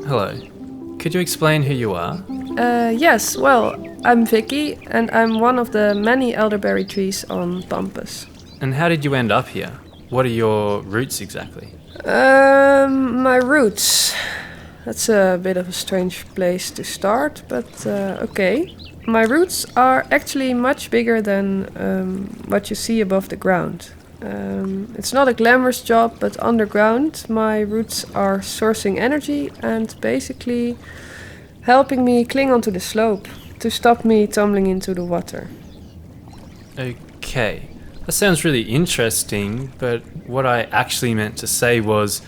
Hello. Could you explain who you are? Yes, well, I'm Vicky, and I'm one of the many elderberry trees on Pampus. And how did you end up here? What are your roots exactly? My roots. That's a bit of a strange place to start, but okay. My roots are actually much bigger than what you see above the ground. It's not a glamorous job, but underground, my roots are sourcing energy and basically helping me cling onto the slope to stop me tumbling into the water. Okay. That sounds really interesting, but what I actually meant to say was,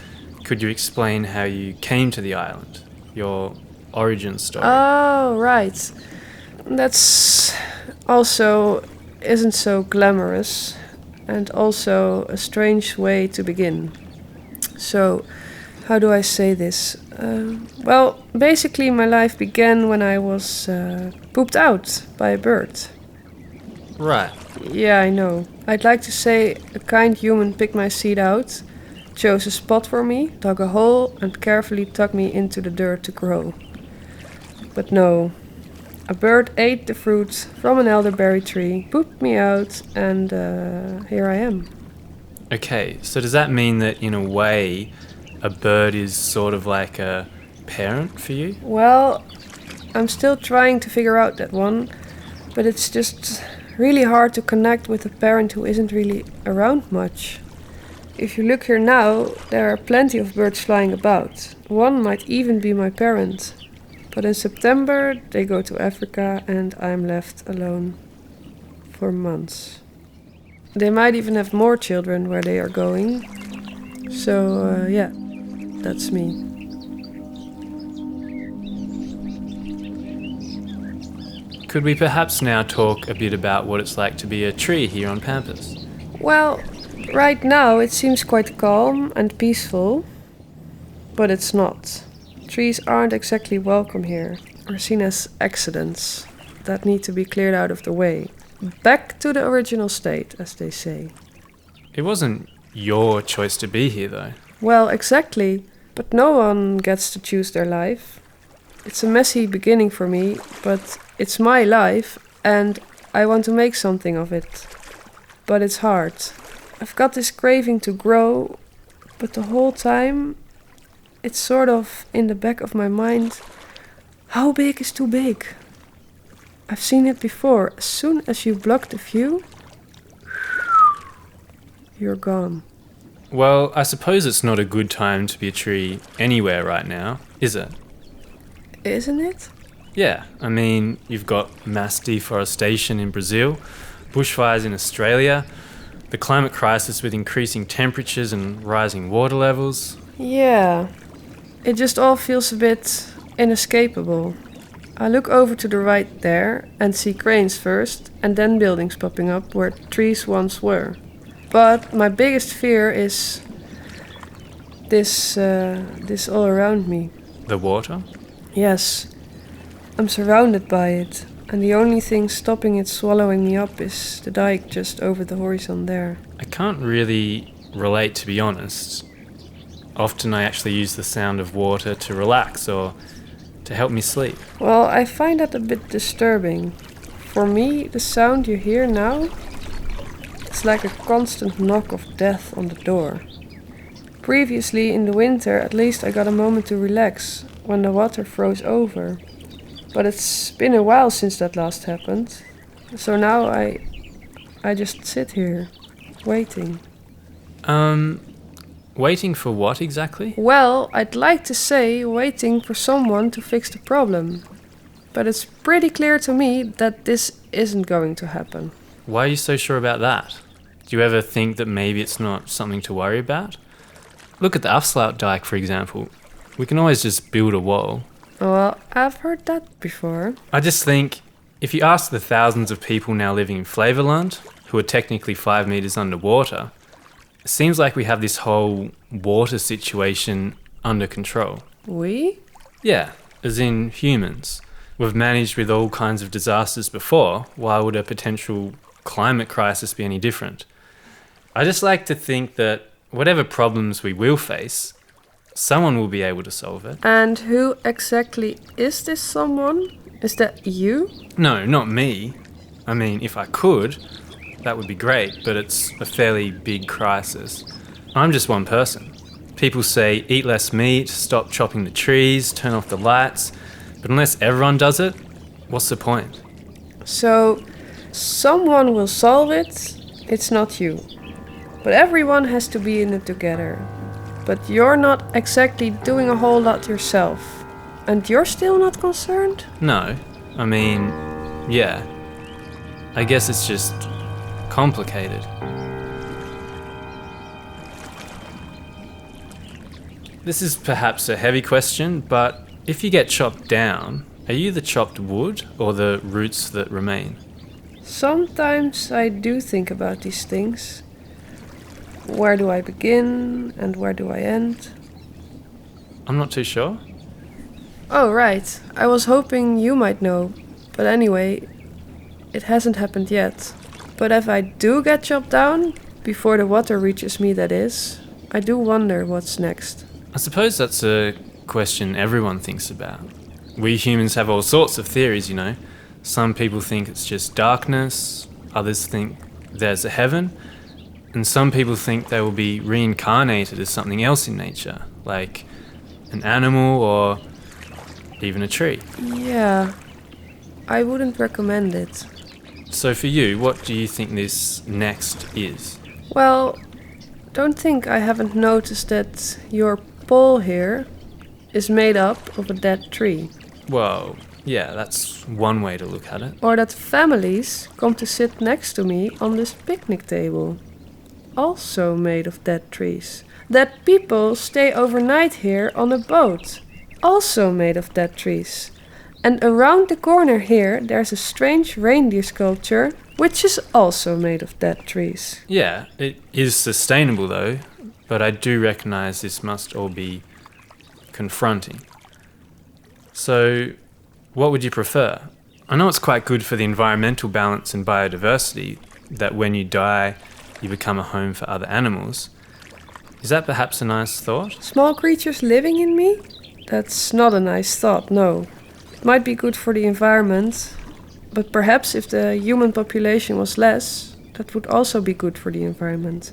could you explain how you came to the island? Your origin story? Oh, right. That's also isn't so glamorous and also a strange way to begin. So, how do I say this? Well, basically, my life began when I was pooped out by a bird. Right. Yeah, I know. I'd like to say a kind human picked my seed out, chose a spot for me, dug a hole, and carefully tucked me into the dirt to grow. But no, a bird ate the fruit from an elderberry tree, pooped me out, and here I am. Okay, so does that mean that in a way a bird is sort of like a parent for you? Well, I'm still trying to figure out that one, but it's just really hard to connect with a parent who isn't really around much. If you look here now, there are plenty of birds flying about. One might even be my parent. But in September, they go to Africa and I'm left alone for months. They might even have more children where they are going. So, yeah, that's me. Could we perhaps now talk a bit about what it's like to be a tree here on Pampus? Well, right now it seems quite calm and peaceful, but it's not. Trees aren't exactly welcome here, or seen as accidents that need to be cleared out of the way. Back to the original state, as they say. It wasn't your choice to be here, though. Well, exactly, but no one gets to choose their life. It's a messy beginning for me, but it's my life and I want to make something of it. But it's hard. I've got this craving to grow, but the whole time it's sort of in the back of my mind, how big is too big? I've seen it before. As soon as you block the view, you're gone. Well, I suppose it's not a good time to be a tree anywhere right now, is it? Isn't it? Yeah, I mean, you've got mass deforestation in Brazil, bushfires in Australia, the climate crisis with increasing temperatures and rising water levels. Yeah, it just all feels a bit inescapable. I look over to the right there and see cranes first and then buildings popping up where trees once were. But my biggest fear is this all around me. The water? Yes, I'm surrounded by it, and the only thing stopping it swallowing me up is the dike just over the horizon there. I can't really relate, to be honest. Often I actually use the sound of water to relax or to help me sleep. Well, I find that a bit disturbing. For me, the sound you hear now, it's like a constant knock of death on the door. Previously, in the winter, at least I got a moment to relax when the water froze over. But it's been a while since that last happened. So now I just sit here, waiting. Waiting for what exactly? Well, I'd like to say waiting for someone to fix the problem. But it's pretty clear to me that this isn't going to happen. Why are you so sure about that? Do you ever think that maybe it's not something to worry about? Look at the Afsluitdijk, for example. We can always just build a wall. Well, I've heard that before. I just think, if you ask the thousands of people now living in Flevoland, who are technically 5 meters underwater, it seems like we have this whole water situation under control. We? Yeah, as in humans. We've managed with all kinds of disasters before. Why would a potential climate crisis be any different? I just like to think that whatever problems we will face, Someone will be able to solve it. And who exactly is this someone? Is that you? No, not me. I mean, if I could, that would be great, but it's a fairly big crisis. I'm just one person. People say eat less meat, stop chopping the trees, turn off the lights, but unless everyone does it, what's the point? So, someone will solve it, it's not you. But everyone has to be in it together. But you're not exactly doing a whole lot yourself. And you're still not concerned? No, I mean, yeah. I guess it's just complicated. This is perhaps a heavy question, but if you get chopped down, are you the chopped wood or the roots that remain? Sometimes I do think about these things. Where do I begin and where do I end? I'm not too sure. Oh, right. I was hoping you might know. But anyway, it hasn't happened yet. But if I do get chopped down, before the water reaches me that is, I do wonder what's next. I suppose that's a question everyone thinks about. We humans have all sorts of theories, you know. Some people think it's just darkness, others think there's a heaven, and some people think they will be reincarnated as something else in nature, like an animal or even a tree. Yeah, I wouldn't recommend it. So for you, what do you think this next is? Well, don't think I haven't noticed that your pole here is made up of a dead tree. Well, yeah, that's one way to look at it. Or that families come to sit next to me on this picnic table, also made of dead trees. That people stay overnight here on a boat, also made of dead trees. And around the corner here there's a strange reindeer sculpture, which is also made of dead trees. Yeah, it is sustainable though, but I do recognize this must all be confronting. So, what would you prefer? I know it's quite good for the environmental balance and biodiversity that when you die, you become a home for other animals. Is that perhaps a nice thought? Small creatures living in me? That's not a nice thought, no. It might be good for the environment, but perhaps if the human population was less, that would also be good for the environment.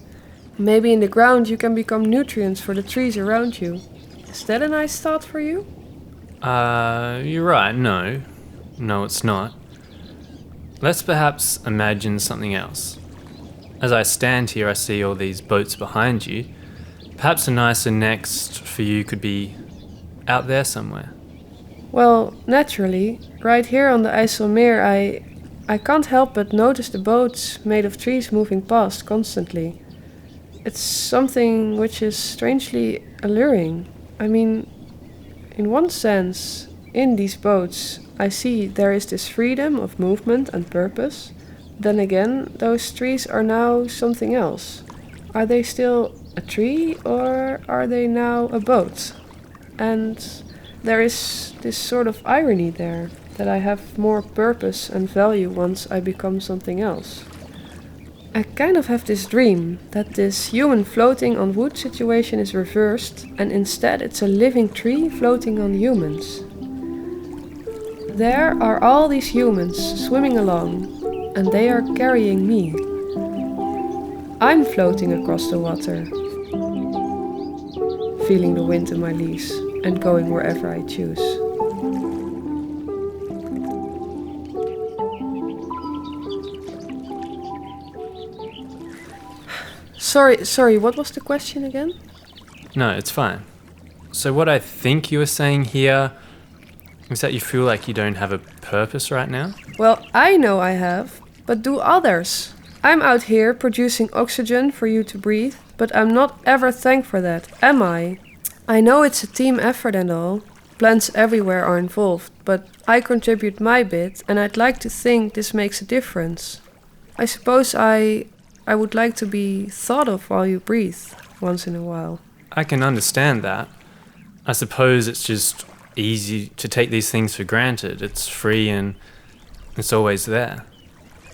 Maybe in the ground you can become nutrients for the trees around you. Is that a nice thought for you? You're right, no. No, it's not. Let's perhaps imagine something else. As I stand here, I see all these boats behind you. Perhaps a nicer next for you could be out there somewhere. Well, naturally, right here on the IJsselmeer I can't help but notice the boats made of trees moving past constantly. It's something which is strangely alluring. I mean, in one sense, in these boats, I see there is this freedom of movement and purpose. Then again, those trees are now something else. Are they still a tree or are they now a boat? And there is this sort of irony there, that I have more purpose and value once I become something else. I kind of have this dream that this human floating on wood situation is reversed and instead it's a living tree floating on humans. There are all these humans swimming along and they are carrying me. I'm floating across the water, feeling the wind in my leaves and going wherever I choose. Sorry, what was the question again? No, it's fine. So what I think you were saying here is that you feel like you don't have a purpose right now? Well, I know I have, but do others? I'm out here producing oxygen for you to breathe, but I'm not ever thankful for that, am I? I know it's a team effort and all. Plants everywhere are involved, but I contribute my bit and I'd like to think this makes a difference. I suppose I would like to be thought of while you breathe, once in a while. I can understand that. I suppose it's just easy to take these things for granted. It's free and it's always there.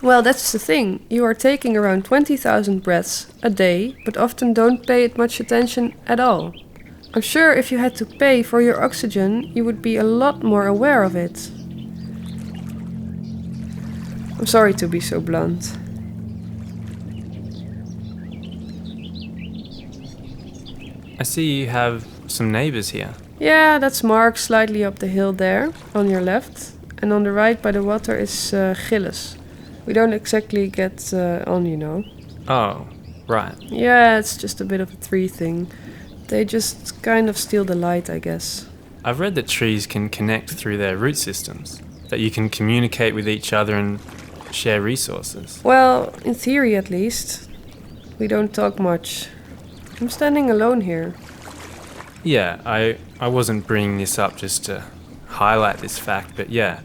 Well, that's the thing. You are taking around 20,000 breaths a day, but often don't pay it much attention at all. I'm sure if you had to pay for your oxygen, you would be a lot more aware of it. I'm sorry to be so blunt. I see you have some neighbours here. Yeah, that's Mark slightly up the hill there, on your left. And on the right by the water is Gilles. We don't exactly get on, you know. Oh, right. Yeah, it's just a bit of a tree thing. They just kind of steal the light, I guess. I've read that trees can connect through their root systems, that you can communicate with each other and share resources. Well, in theory at least. We don't talk much. I'm standing alone here. Yeah, I wasn't bringing this up just to highlight this fact, but yeah,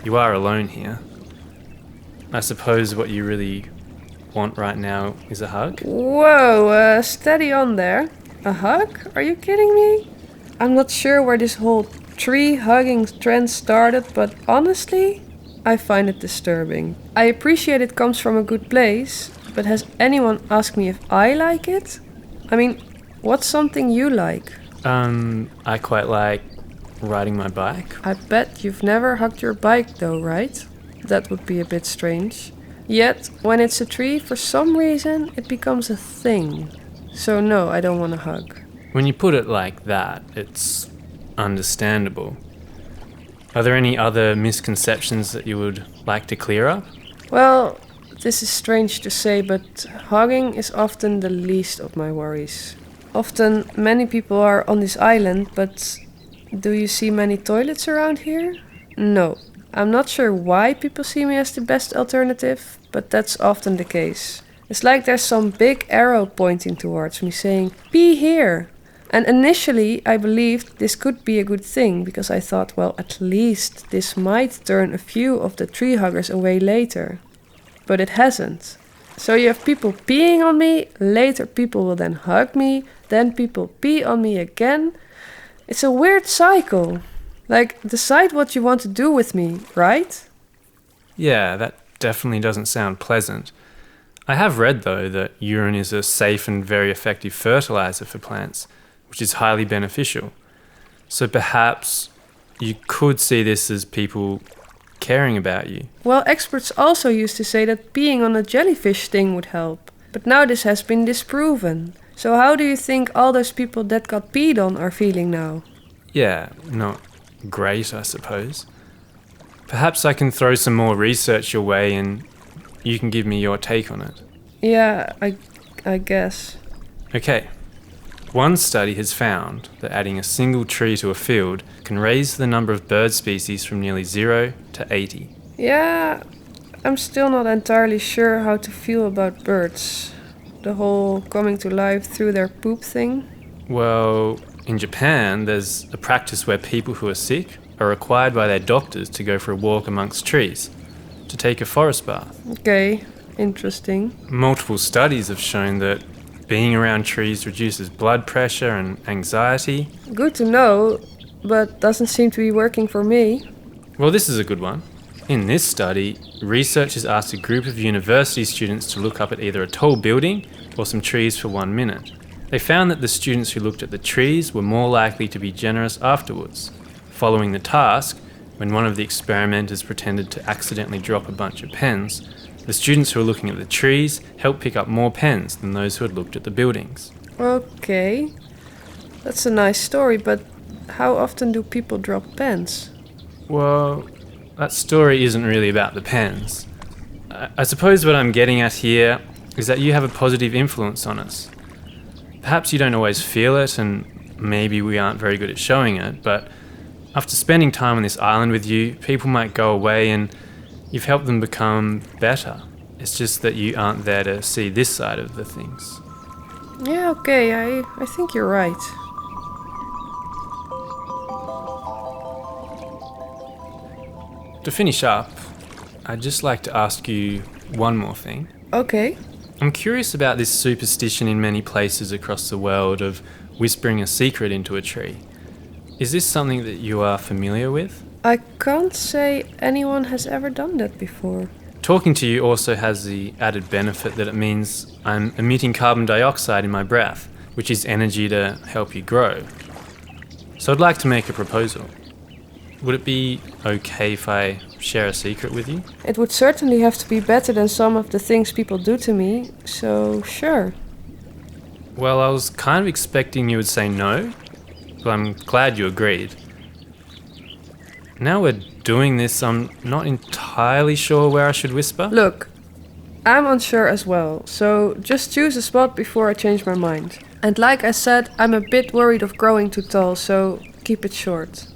you are alone here. I suppose what you really want right now is a hug? Whoa, steady on there. A hug? Are you kidding me? I'm not sure where this whole tree hugging trend started, but honestly, I find it disturbing. I appreciate it comes from a good place, but has anyone asked me if I like it? I mean, what's something you like? I quite like riding my bike. I bet you've never hugged your bike though, right? That would be a bit strange. Yet, when it's a tree, for some reason, it becomes a thing. So no, I don't want a hug. When you put it like that, it's understandable. Are there any other misconceptions that you would like to clear up? Well, this is strange to say, but hugging is often the least of my worries. Often, many people are on this island, but do you see many toilets around here? No. I'm not sure why people see me as the best alternative, but that's often the case. It's like there's some big arrow pointing towards me saying, "Be here!" And initially I believed this could be a good thing, because I thought, well, at least this might turn a few of the tree huggers away later. But it hasn't. So you have people peeing on me, later people will then hug me, then people pee on me again. It's a weird cycle. Like, decide what you want to do with me, right? Yeah, that definitely doesn't sound pleasant. I have read, though, that urine is a safe and very effective fertilizer for plants, which is highly beneficial. So perhaps you could see this as people caring about you. Well, experts also used to say that peeing on a jellyfish sting would help. But now this has been disproven. So how do you think all those people that got peed on are feeling now? Yeah, not great, I suppose. Perhaps I can throw some more research your way and you can give me your take on it. Yeah, I guess. Okay. One study has found that adding a single tree to a field can raise the number of bird species from nearly 0 to 80. Yeah, I'm still not entirely sure how to feel about birds. The whole coming to life through their poop thing. Well, in Japan, there's a practice where people who are sick are required by their doctors to go for a walk amongst trees, to take a forest bath. Okay, interesting. Multiple studies have shown that being around trees reduces blood pressure and anxiety. Good to know, but doesn't seem to be working for me. Well, this is a good one. In this study, researchers asked a group of university students to look up at either a tall building or some trees for 1 minute. They found that the students who looked at the trees were more likely to be generous afterwards. Following the task, when one of the experimenters pretended to accidentally drop a bunch of pens, the students who were looking at the trees helped pick up more pens than those who had looked at the buildings. Okay, that's a nice story, but how often do people drop pens? Well, that story isn't really about the pens. I suppose what I'm getting at here is that you have a positive influence on us. Perhaps you don't always feel it, and maybe we aren't very good at showing it, but after spending time on this island with you, people might go away and you've helped them become better. It's just that you aren't there to see this side of the things. Yeah, okay, I think you're right. To finish up, I'd just like to ask you one more thing. Okay. I'm curious about this superstition in many places across the world of whispering a secret into a tree. Is this something that you are familiar with? I can't say anyone has ever done that before. Talking to you also has the added benefit that it means I'm emitting carbon dioxide in my breath, which is energy to help you grow. So I'd like to make a proposal. Would it be okay if I share a secret with you? It would certainly have to be better than some of the things people do to me, so sure. Well, I was kind of expecting you would say no, but I'm glad you agreed. Now we're doing this, I'm not entirely sure where I should whisper. Look, I'm unsure as well, so just choose a spot before I change my mind. And like I said, I'm a bit worried of growing too tall, so keep it short.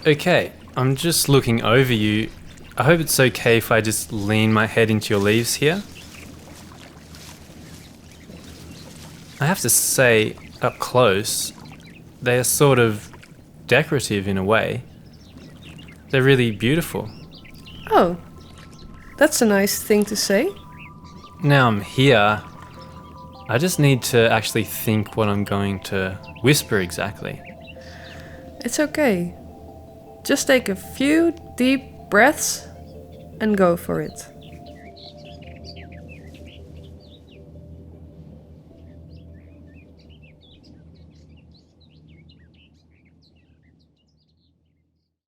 Okay, I'm just looking over you. I hope it's okay if I just lean my head into your leaves here. I have to say, up close, they are sort of decorative in a way. They're really beautiful. Oh, that's a nice thing to say. Now I'm here, I just need to actually think what I'm going to whisper exactly. It's okay. Just take a few deep breaths and go for it.